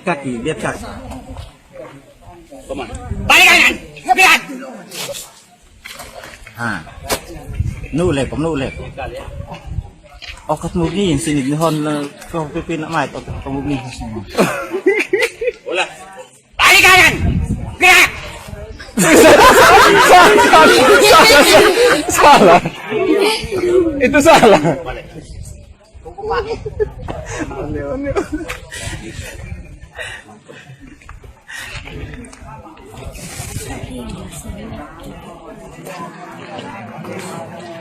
kaki, lihat kaki. Balik kanan, lihat. Nulek, nulek. Okat mugni sini dihon kau pipin nak mai okat mugni semua. Ulah. Balik kanan. Gerak. Salah. Itu salah.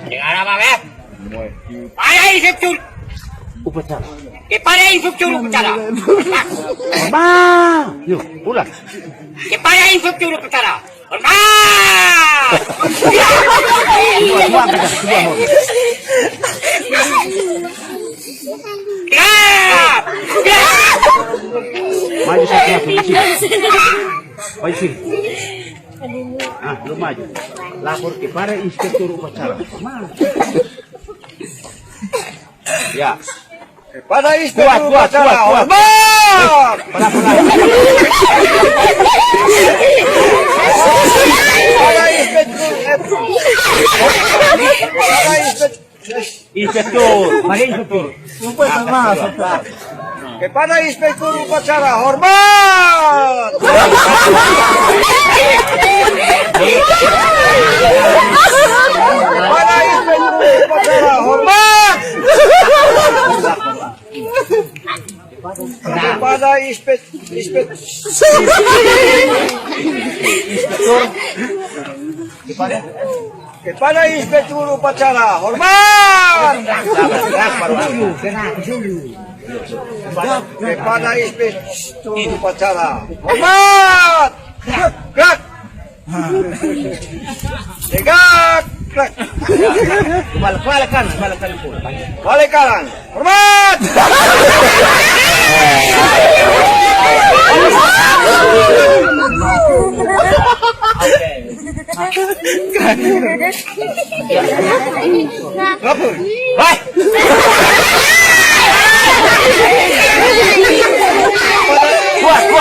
Dengar apa, Beb? Pada instruktur Upacara. kepada instruktur upacara. Bang, yuk pulang. Kepada instruktur upacara. Hormat. Gerak. Gerak. Maju satu sini. Maju sini. Lu maju. Lapor kepada inspektur upacara. Ya. Pada inspektur upacara. Hormat. Inspektur, mari inspektur. Kepada inspektur upacara. Hormat. Kepada inspektur upacara. Hormat. Kepada inspektur kepada inspektur upacara. Hormat. Kepada inspektur upacara. Hormat. Gerak. Tegak. Gerak. Balik kanan, Balik kanan. Hormat. Lapor. Baik. Kuat.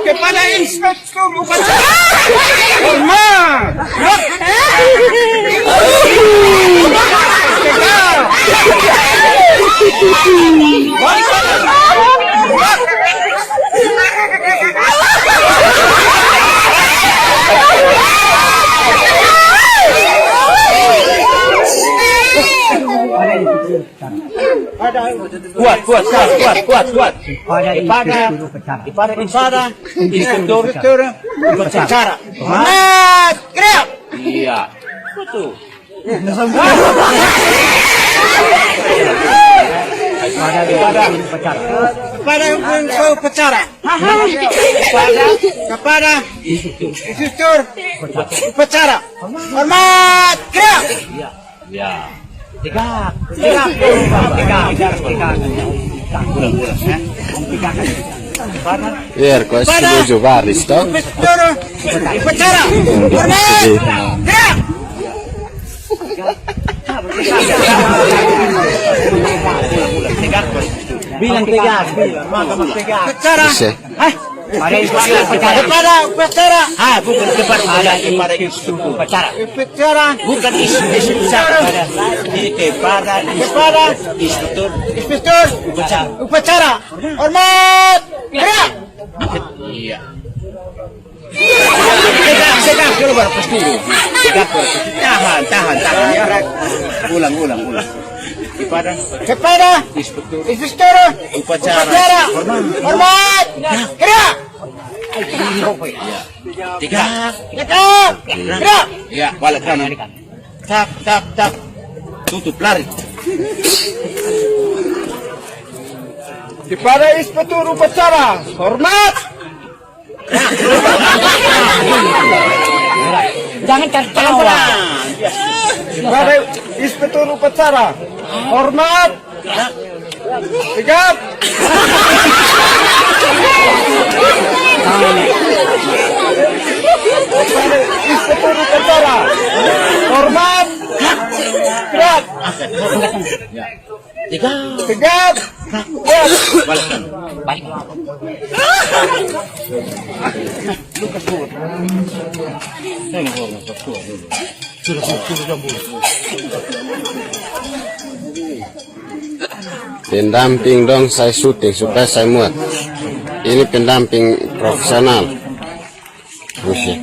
Kepada inspektur upacara. Hormat. Kuat. Kepada inspektur upacara. Hormat. Gerak. Iya. Betul. Kepada upacara. Kepada instruktur upacara. Hormat. Gerak. Ya. Tegak. Vierco, è solo Varis, no? Inspektur upacara. Hormat. Gerak. Bilang tegak. Upacara. Sì. Kepada upacara. Bukan kepada instruktur upacara. Upacara. Bukan instruktur kepada instruktur Upacara. Hormat. Gerak. Iya. Tegak dulu baru pas dulu. Tahan. Ulang. Kepada Instruktur instruktur upacara. Hormat. Gerak. Tegak. Gerak. Ya, balik kanan. Tak. Tutup lari. Kepada inspektur upacara. Hormat. Jangan tertawa. Kepada inspektur upacara. Hormat. Tegap. Kepada inspektur upacara. Hormat. Gerak. Tegak. Tegap. Gerak. Balik kanan. Balik. Pendamping dong saya syuting supaya saya muat. Ini pendamping profesional. Buset.